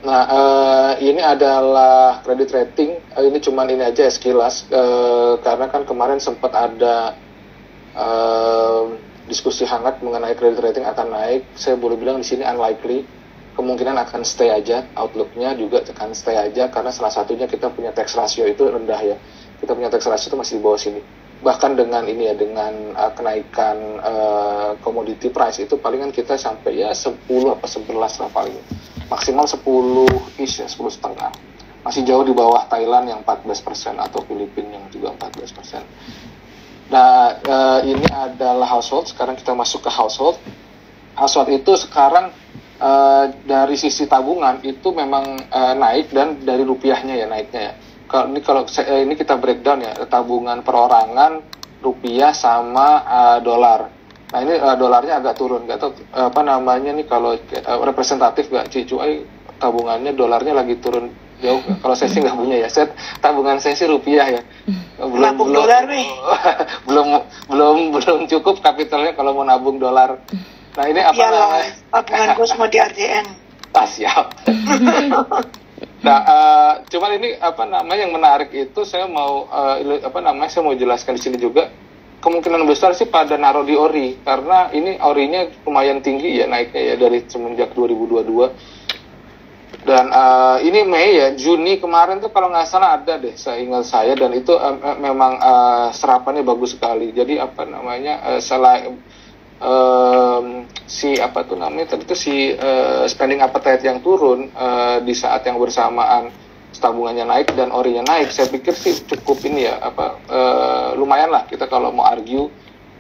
Nah, ini adalah credit rating. Ini cuman ini aja ya sekilas, karena kan kemarin sempat ada diskusi hangat mengenai credit rating akan naik. Saya boleh bilang di sini unlikely, kemungkinan akan stay aja, outlooknya juga akan stay aja, karena salah satunya kita punya tax ratio itu rendah ya. Kita punya tax ratio itu masih di bawah sini. Bahkan dengan ini ya, dengan kenaikan commodity price itu palingan kita sampai ya 10 apa 11 lah paling. Maksimal 10-ish ya, 10,5. Masih jauh di bawah Thailand yang 14% atau Filipina yang juga 14%. Nah, ini adalah household. Sekarang kita masuk ke household. Household itu sekarang dari sisi tabungan itu memang naik, dan dari rupiahnya ya naiknya ya. Kalau ini kita breakdown ya, tabungan perorangan rupiah sama dolar. Nah ini dolarnya agak turun, nggak tahu apa namanya nih kalau representatif nggak Cicuai, tabungannya dolarnya lagi turun jauh. Kalau saya sih nggak punya ya, tabungan saya sih rupiah ya. Belum dolar nih. belum cukup kapitalnya kalau mau nabung dolar. Nah ini apa namanya? Tabungan gue semua di RDN. Siap. Nah, cuman ini apa namanya yang menarik itu saya mau saya mau jelaskan di sini juga. Kemungkinan besar sih pada naruh di ori, karena ini orinya lumayan tinggi ya naiknya ya dari semenjak 2022. Dan ini Mei ya, Juni kemarin tuh kalau nggak salah ada deh, seingat saya, dan itu memang serapannya bagus sekali. Jadi apa namanya selain spending appetite yang turun di saat yang bersamaan tabungannya naik dan orinya naik, saya pikir sih cukup ini ya lumayan lah kita kalau mau argue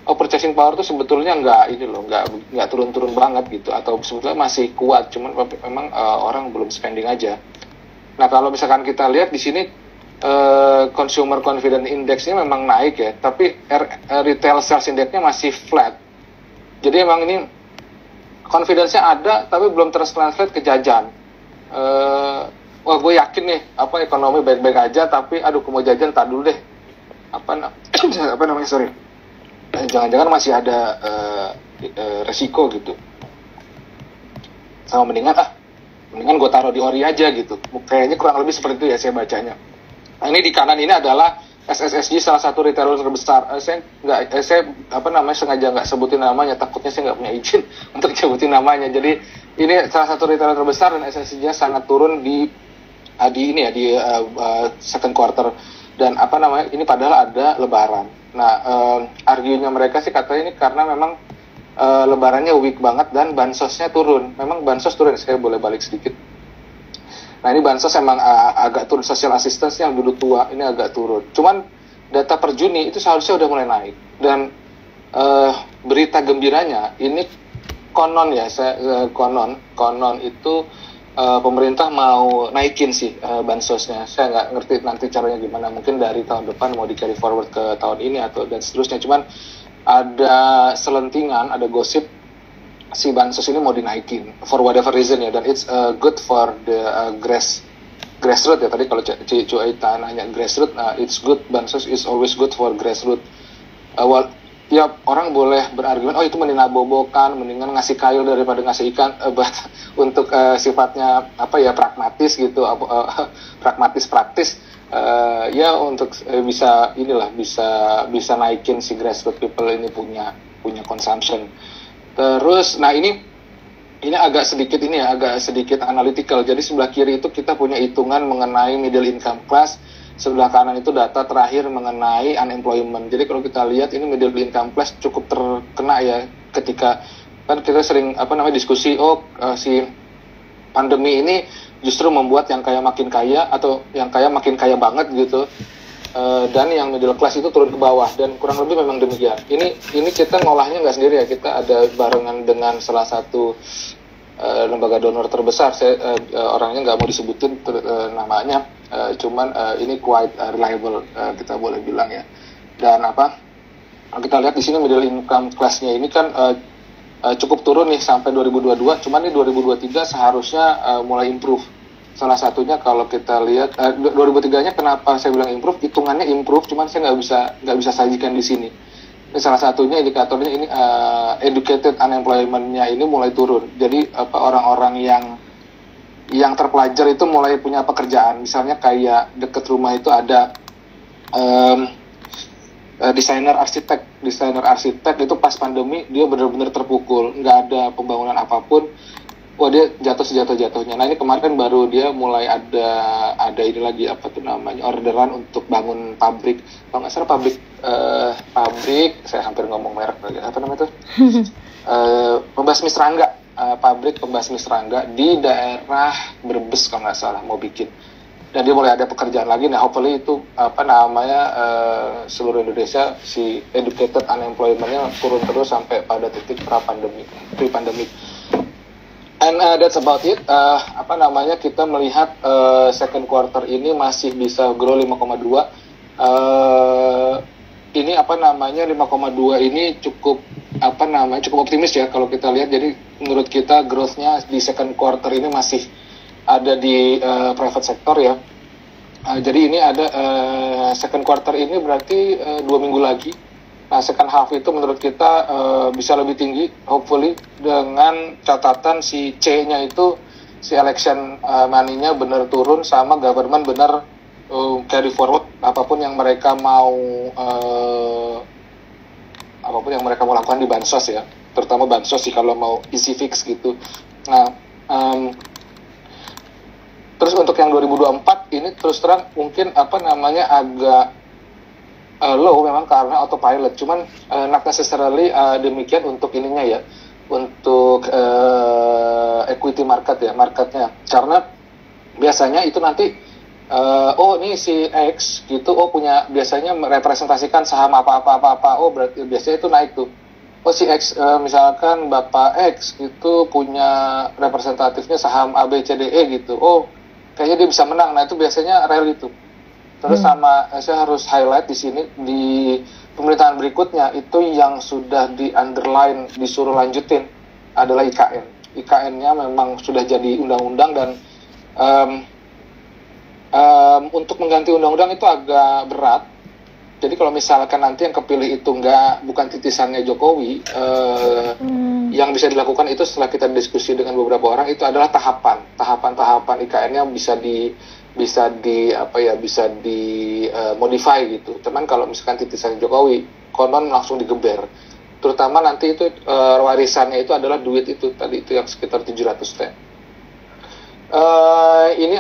purchasing power tuh sebetulnya nggak turun-turun banget gitu, atau sebetulnya masih kuat, cuman memang orang belum spending aja. Nah kalau misalkan kita lihat di sini consumer confidence index-nya memang naik ya, tapi retail sales index-nya masih flat. Jadi emang ini confidence-nya ada tapi belum translate ke jajan. Wah gue yakin nih ekonomi baik-baik aja, tapi aduh mau jajan tak dulu deh. Jangan-jangan masih ada resiko gitu. Sama mendingan gue taruh di ori aja gitu. Kayaknya kurang lebih seperti itu ya saya bacanya. Nah ini di kanan ini adalah SSSG, salah satu retailer terbesar. Saya sengaja nggak sebutin namanya, takutnya saya nggak punya izin untuk sebutin namanya. Jadi ini salah satu retailer terbesar dan SSSG-nya sangat turun di second quarter, dan ini padahal ada lebaran. Nah arguenya mereka sih katanya ini karena memang lebarannya weak banget dan bansosnya turun. Memang bansos turun, saya boleh balik sedikit. Nah ini bansos emang agak turun, social assistance yang dulu tua ini agak turun. Cuman data per Juni itu seharusnya udah mulai naik. Dan berita gembiranya ini konon itu pemerintah mau naikin sih bansosnya. Saya nggak ngerti nanti caranya gimana. Mungkin dari tahun depan mau di carry forward ke tahun ini atau dan seterusnya. Cuman ada selentingan, ada gosip si bansos ini mau dinaikin for whatever reason ya, dan it's good for the grassroots ya. Tadi kalau Cuai nanya grassroots, it's good, bansos is always good for grassroots. Tiap orang boleh berargumen itu mendingan bobokan, mendingan ngasih kail daripada ngasih ikan, untuk sifatnya pragmatis gitu, pragmatis praktis ya untuk bisa naikin si grassroots people ini punya consumption. Terus, nah ini agak sedikit analytical. Jadi sebelah kiri itu kita punya hitungan mengenai middle income class, sebelah kanan itu data terakhir mengenai unemployment. Jadi kalau kita lihat ini middle income class cukup terkena ya, ketika kan kita sering diskusi si pandemi ini justru membuat yang kaya makin kaya atau yang kaya makin kaya banget gitu. Dan yang middle class itu turun ke bawah, dan kurang lebih memang demikian. Ini kita ngolahnya nggak sendiri ya, kita ada barengan dengan salah satu lembaga donor terbesar. Saya orangnya nggak mau disebutin namanya, cuman ini quite reliable, kita boleh bilang ya. Dan kita lihat di sini middle income class-nya ini kan cukup turun nih sampai 2022, cuman nih 2023 seharusnya mulai improve. Salah satunya kalau kita lihat 2003-nya kenapa saya bilang improve, hitungannya improve, cuman saya nggak bisa sajikan di sini. Ini salah satunya indikatornya ini educated unemployment-nya ini mulai turun. Jadi orang-orang yang yang terpelajar itu mulai punya pekerjaan. Misalnya kayak deket rumah itu ada desainer arsitek itu pas pandemi dia benar-benar terpukul, nggak ada pembangunan apapun. Wah, dia jatuh sejatuh-jatuhnya. Nah, ini kemarin kan baru dia mulai ada ini lagi, apa tuh namanya, orderan untuk bangun pabrik. Kalau nggak salah pabrik, saya hampir ngomong merek lagi, apa namanya tuh? Pembasmi serangga, pabrik pembasmi serangga di daerah Brebes kalau nggak salah mau bikin. Dan dia mulai ada pekerjaan lagi. Nah, hopefully itu seluruh Indonesia si educated unemployment-nya turun terus sampai pada titik pre-pandemic. And that's about it. Kita melihat second quarter ini masih bisa grow 5,2. Ini 5,2 ini cukup optimis ya kalau kita lihat. Jadi menurut kita growth-nya di second quarter ini masih ada di private sector ya. Jadi ini ada second quarter ini berarti 2 minggu lagi. Nah, second half itu menurut kita bisa lebih tinggi, hopefully, dengan catatan si C-nya itu, si election money-nya benar turun, sama government benar carry forward apapun yang mereka mau lakukan di bansos ya, terutama bansos sih kalau mau easy fix gitu. Nah, terus untuk yang 2024 ini terus terang mungkin agak low memang karena autopilot, cuman not necessarily demikian untuk ininya ya, untuk equity marketnya, karena biasanya itu nanti ini si X gitu, punya biasanya merepresentasikan saham apa, berarti biasanya itu naik tuh. Si X, misalkan Bapak X gitu punya representatifnya saham ABCDE gitu, kayaknya dia bisa menang. Nah, itu biasanya rally itu. Terus sama saya harus highlight di sini di pemerintahan berikutnya itu yang sudah di underline disuruh lanjutin adalah IKN. IKN-nya memang sudah jadi undang-undang dan untuk mengganti undang-undang itu agak berat. Jadi kalau misalkan nanti yang kepilih itu bukan titisannya Jokowi, yang bisa dilakukan itu setelah kita diskusi dengan beberapa orang itu adalah tahapan IKN-nya bisa modify gitu. Cuman kalau misalkan titisan Jokowi, konon langsung digeber. Terutama nanti itu warisannya itu adalah duit itu tadi itu yang sekitar 700 T. Ini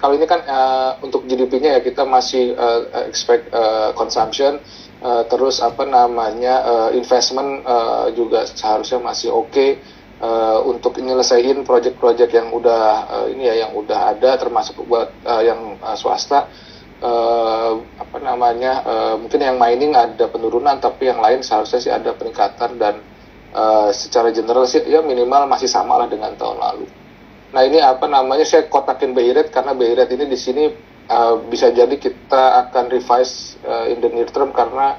kalau ini kan untuk GDP-nya ya kita masih expect consumption, terus investment juga seharusnya masih oke. Untuk menyelesaikan proyek-proyek yang udah yang udah ada, termasuk buat yang swasta, mungkin yang mining ada penurunan, tapi yang lain seharusnya sih ada peningkatan, dan secara general sih ya minimal masih sama lah dengan tahun lalu. Nah, ini saya kotakin BI rate karena BI rate ini di sini bisa jadi kita akan revise in the near term, karena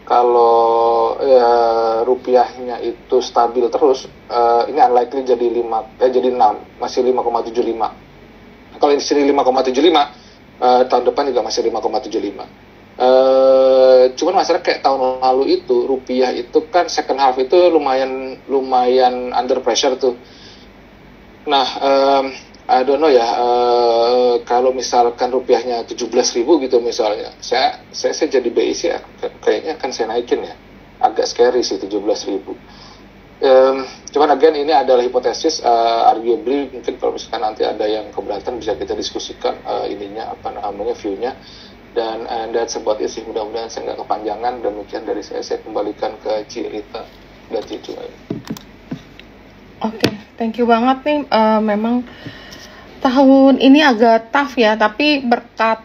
kalau rupiahnya itu stabil terus, ini unlikely jadi 6, masih 5,75. Kalau di sini 5,75, tahun depan juga masih 5,75. Cuman masalah kayak tahun lalu itu rupiah itu kan second half itu lumayan under pressure tuh. Nah, I don't know ya, kalau misalkan rupiahnya 17.000 gitu misalnya, saya jadi BI sih kayaknya akan saya naikin ya. Agak scary sih 17.000. Cuman again ini adalah hipotesis, arguably mungkin kalau misalkan nanti ada yang keberatan bisa kita diskusikan view-nya. Dan that's about it sih, mudah-mudahan saya nggak kepanjangan. Demikian dari saya kembalikan ke Cirita dan Cicu. Oke, thank you banget nih. Memang tahun ini agak tough ya, tapi berkat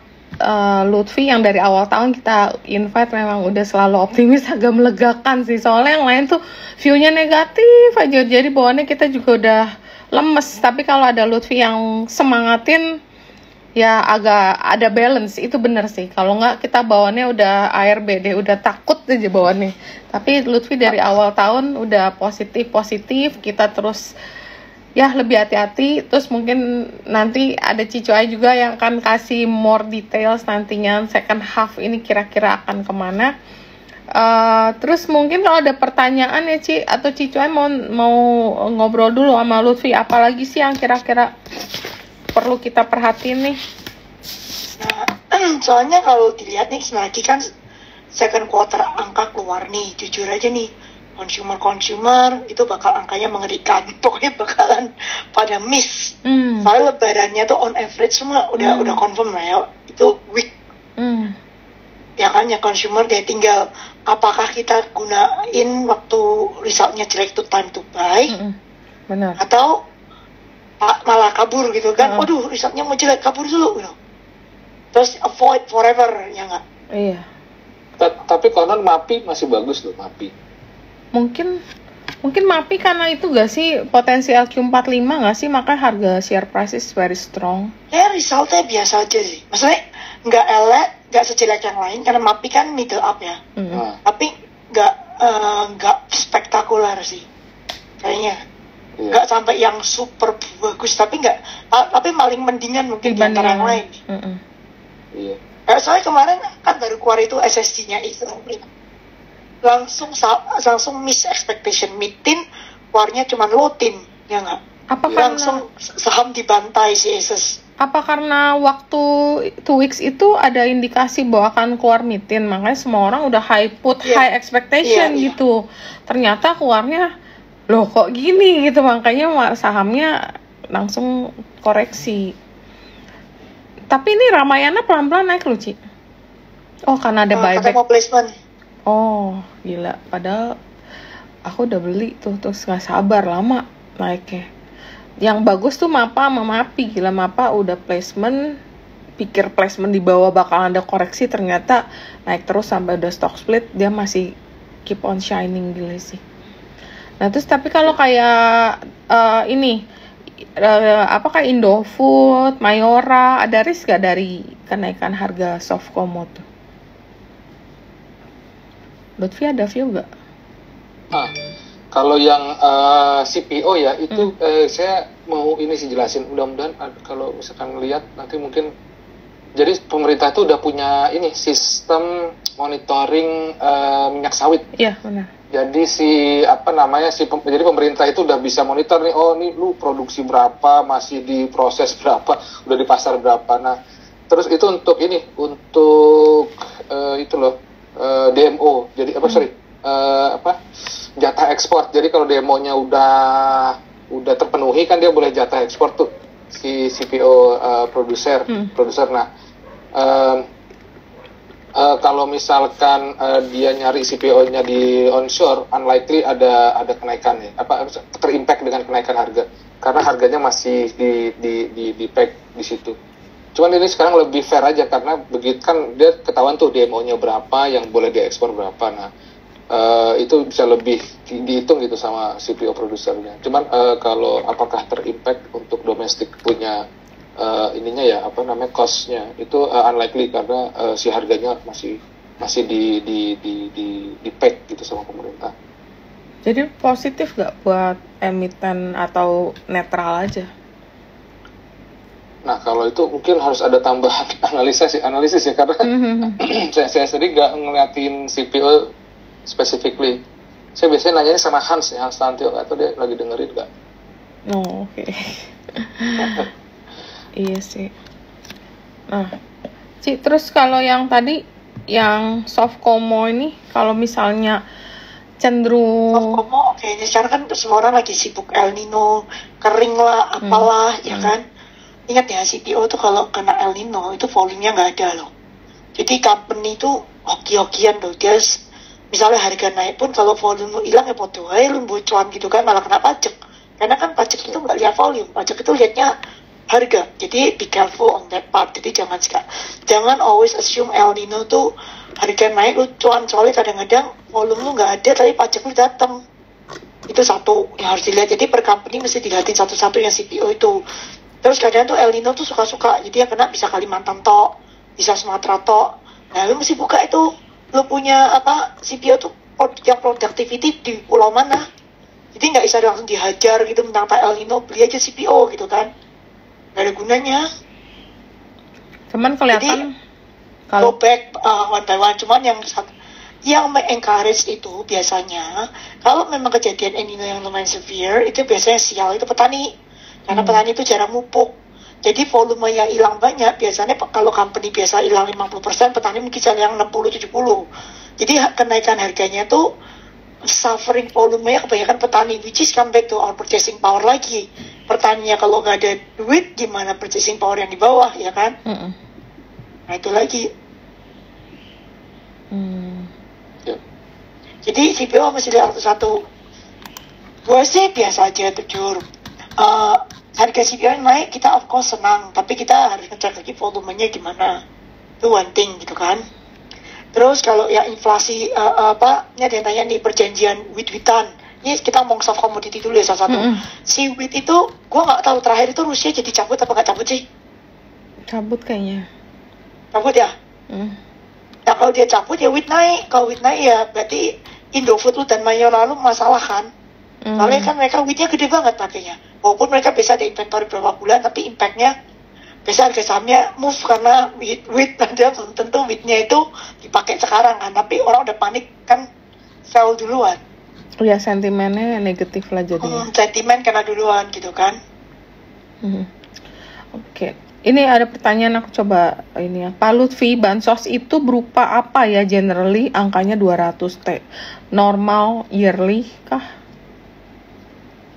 Lutfi yang dari awal tahun kita invite memang udah selalu optimis, agak melegakan sih. Soalnya yang lain tuh view-nya negatif aja, jadi bawaannya kita juga udah lemes. Tapi kalau ada Lutfi yang semangatin, ya agak ada balance, itu bener sih. Kalau nggak kita bawaannya udah ARB deh, udah takut aja bawaannya. Tapi Lutfi dari awal tahun udah positif, kita terus ya lebih hati-hati. Terus mungkin nanti ada Cicu Ai juga yang akan kasih more details nantinya second half ini kira-kira akan kemana. Terus mungkin kalau ada pertanyaan ya Ci atau Cicuan mau ngobrol dulu sama Lutfi, apalagi sih yang kira-kira perlu kita perhatiin nih? Nah, soalnya kalau dilihat nih lagi kan second quarter angka keluar nih, jujur aja nih consumer itu bakal angkanya mengerikan, pokoknya bakalan pada miss. Soalnya lebarannya tuh on average semua udah confirm lah ya, itu weak. Ya kan, ya consumer dia tinggal apakah kita gunain waktu resultnya jelek itu time to buy, benar, atau malah kabur gitu kan. Waduh, resultnya mau jelek, kabur dulu gitu. Terus avoid forever, ya nggak? Iya. Tapi konon MAPI masih bagus loh, MAPI. Mungkin MAPI karena itu gak sih potensial Q45 gak sih, maka harga share price is very strong. Ya resultnya biasa aja sih, maksudnya nggak elek, nggak sejelek yang lain karena MAPI kan middle up ya. Tapi nggak spektakuler sih kayaknya. Nggak sampai yang super bagus, tapi paling mendingan mungkin di antara yang lain. Iya. Soalnya kemarin kan baru keluar itu SSD-nya itu langsung miss expectation, mitin keluarnya cuma lotin, ya nggak? Langsung saham dibantai si Asus. Apa karena waktu 2 weeks itu ada indikasi bahwa akan keluar mitin, makanya semua orang udah high expectation gitu. Ternyata keluarnya loh kok gini gitu, makanya sahamnya langsung koreksi. Tapi ini Ramayana pelan-pelan naik loh, Ci. Oh, karena ada buyback. Mau placement. Oh, gila. Padahal aku udah beli tuh, terus gak sabar lama naiknya. Yang bagus tuh MAPA sama MAPI. Gila, MAPA udah placement, pikir placement di bawah bakal ada koreksi, ternyata naik terus sampai udah stock split, dia masih keep on shining, gila sih. Nah, terus tapi kalau kayak kayak Indofood, Mayora, ada risk gak dari kenaikan harga Softcomo tuh? Lutfi ada view gak? Kalau yang CPO ya itu saya mau ini sih jelasin, mudah-mudahan kalau misalkan lihat nanti mungkin, jadi pemerintah itu udah punya ini sistem monitoring minyak sawit. Iya, benar. Jadi jadi pemerintah itu udah bisa monitor nih, oh nih lu produksi berapa, masih di proses berapa, udah di pasar berapa. Nah, terus itu untuk DMO. Jadi jatah ekspor. Jadi kalau DMO-nya udah terpenuhi kan dia boleh jatah ekspor tuh si CPO produser. Nah, kalau misalkan dia nyari CPO-nya di onshore, unlikely ada kenaikan ya, terimpact dengan kenaikan harga, karena harganya masih di pack di situ. Cuman ini sekarang lebih fair aja, karena begitu kan dia ketahuan tuh DMO-nya berapa, yang boleh diekspor berapa. Nah, itu bisa lebih dihitung gitu sama CPO produsernya. Cuman kalau apakah terimpact untuk domestik punya cost-nya itu unlikely, karena si harganya masih di pack gitu sama pemerintah. Jadi positif nggak buat emiten atau netral aja? Nah, kalau itu mungkin harus ada tambahan analisis ya, karena saya sendiri nggak ngeliatin CPO specifically. Saya biasanya nanyanya sama Hans Tantio, atau dia lagi dengerin nggak? Oh, oke. Iya sih. Nah, terus kalau yang tadi, yang Softcomo ini, kalau misalnya cenderung Softcomo, oke, sekarang kan semua orang lagi sibuk El Nino, kering lah, apalah, ya kan? Ingat ya, CPO tuh kalau kena El Nino, itu volumenya nggak ada loh. Jadi company itu hoki-hokian loh, guys. Misalnya harga naik pun, kalau volume lu hilang ya podo aja lu bocuan gitu kan, malah kena pajak. Karena kan pajak itu nggak lihat volume, pajak itu lihatnya harga. Jadi be careful on that part. Jadi jangan always assume El Nino tuh harga naik lu cuan, soalnya kadang-kadang volume lu nggak ada tapi pajak lu datang. Itu satu yang harus dilihat. Jadi per company mesti dilihatin satu-satu yang CPO itu. Terus kadang tuh El Nino tuh suka-suka, jadi ya kena bisa Kalimantan tok, bisa Sumatera tok. Nah lu mesti buka itu, lu punya CPO tuh yang productivity di pulau mana. Jadi nggak bisa langsung dihajar gitu tentang El Nino, beli aja CPO gitu kan. Gak ada gunanya. Cuman kelihatan kalau go back one by one. Cuman yang yang encourage itu biasanya kalau memang kejadian El Nino yang lumayan severe itu biasanya sial itu petani, karena petani itu jarang mupuk, jadi volume yang hilang banyak. Biasanya kalau company biasa hilang 50%, petani mungkin hilang 60-70. Jadi kenaikan harganya tuh suffering volumenya kebanyakan petani, which is come back to our purchasing power lagi. Pertanyaan kalau nggak ada duit gimana purchasing power yang di bawah, ya kan? Nah itu lagi. Jadi CPO masih lihat satu. Gue sih biasa aja jujur. Harga CPO yang naik kita of course senang, tapi kita harus ngecek lagi volumenya gimana. Itu one thing gitu kan. Terus kalau ya inflasi ini ada yang tanya nih perjanjian wheat-wheatan. Ini kita ngomong soft commodity dulu ya salah satu. Si wheat itu gue nggak tahu terakhir itu Rusia jadi cabut apa nggak cabut sih? Cabut kayaknya. Cabut ya? Nah kalau dia cabut ya wheat naik. Kalau wheat naik ya berarti Indofood dan Mayola lalu masalah kan? Soalnya kan mereka wheatnya gede banget pakainya. Walaupun mereka bisa ada inventory berapa bulan, tapi impactnya biasa harga sahamnya move karena wheat ada belum tentu wheatnya itu dipakai sekarang kan. Tapi orang udah panik kan sell duluan. Ya sentimennya negatif lah jadinya. Sentimen kena duluan gitu kan. Oke. Ini ada pertanyaan aku coba ini ya. Pak Lutfi, bansos itu berupa apa ya generally? Angkanya 200T. Normal, yearly kah?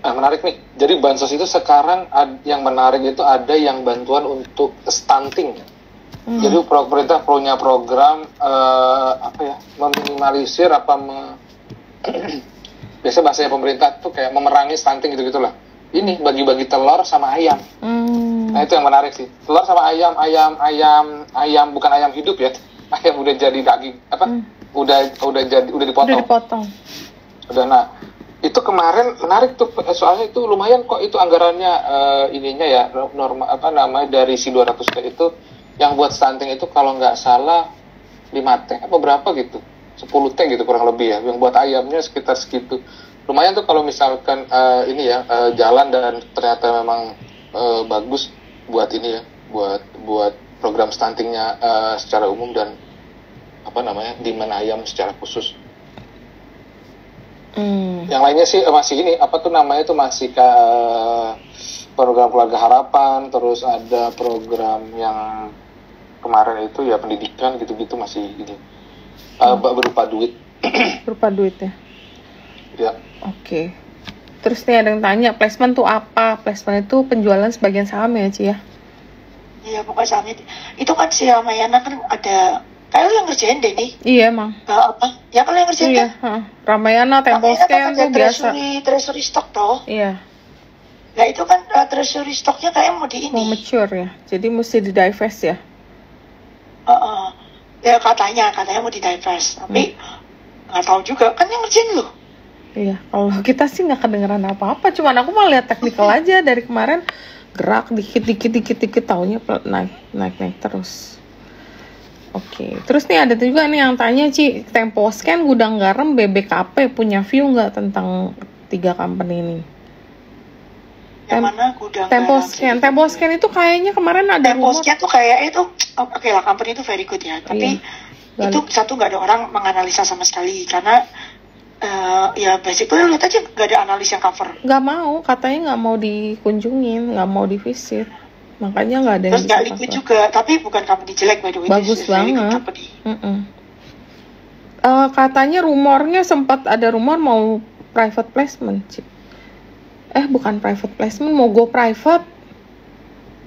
Menarik nih. Jadi bansos itu sekarang yang menarik itu ada yang bantuan untuk stunting. Jadi pemerintah punya program meminimalisir biasa bahasanya pemerintah tuh kayak memerangi stunting gitu-gitulah. Ini bagi-bagi telur sama ayam. Nah itu yang menarik sih. Telur sama ayam bukan ayam hidup ya. Ayam udah jadi daging udah dipotong. Udah, nah itu kemarin menarik tuh soalnya itu lumayan kok itu anggarannya ininya ya dari si 200T itu yang buat stunting itu kalau nggak salah 5T apa berapa gitu 10T gitu kurang lebih ya, yang buat ayamnya sekitar segitu. Lumayan tuh kalau misalkan jalan dan ternyata memang bagus buat ini ya, buat program stuntingnya secara umum dan demand ayam secara khusus. Yang lainnya sih masih ini masih ke program keluarga harapan, terus ada program yang kemarin itu ya pendidikan gitu-gitu masih ini berupa duit. Berupa duit ya. Ya. Oke. Terus nih ada yang tanya, placement tuh apa? Placement itu penjualan sebagian saham ya, Ci ya? Iya, pokoknya sahamnya. Itu kan si Ramayana kan ada, kayak lu yang ngerjain deh nih. Iya, emang. Ya kalau yang ngerjain iya, kan? Ramayana, Temposcan tuh biasa. Treasury stock toh. Iya. Nah itu kan treasury stocknya kayak mau di ini. Mau mature ya, jadi mesti di divest ya? Ya katanya mau di divest, tapi nggak tahu juga, kan yang ngerjain lu. Iya, kalau kita sih nggak kedengeran apa-apa, cuman aku mau lihat teknikal aja dari kemarin gerak dikit taunya naik terus. Oke, terus nih ada juga nih yang tanya Ci, Temposcan, Gudang Garam, BBKP punya view nggak tentang 3 company ini? Yang mana Gudang Temposcan, Temposcan itu kayaknya kemarin ada Temposcan tuh kayak itu, oke lah company itu very good ya, tapi itu satu nggak ada orang menganalisa sama sekali karena ya basically lihat aja nggak ada analis yang cover. Nggak mau, katanya nggak mau dikunjungin, nggak mau divisit, makanya nggak ada yang terus nggak liquid juga, tapi bukan company jelek by the way. Bagus banget. Katanya rumornya sempat ada rumor mau private placement sih. Bukan private placement, mau go private,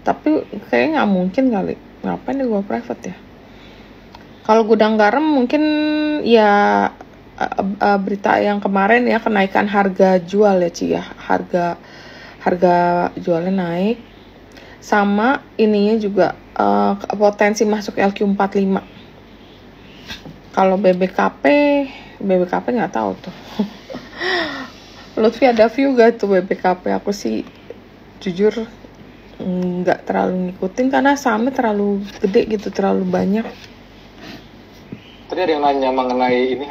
tapi kayaknya nggak mungkin kali. Ngapain dia go private ya? Kalau Gudang Garam mungkin ya berita yang kemarin ya, kenaikan harga jual ya Ci ya, harga jualnya naik, sama ininya juga potensi masuk LQ45. Kalau BBKP nggak tahu tuh. Lutfi ada view gak tuh BBKP? Aku sih jujur nggak terlalu ngikutin karena sahamnya terlalu gede gitu, terlalu banyak. Tadi ada yang nanya mengenai ini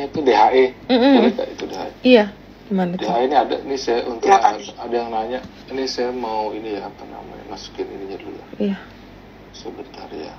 itu DHE. Itu DHE. Iya, gimana tuh? DHE ini ada nih saya untuk ada yang nanya. Ini saya mau ini ya masukin ininya dulu. Iya. Sebentar ya.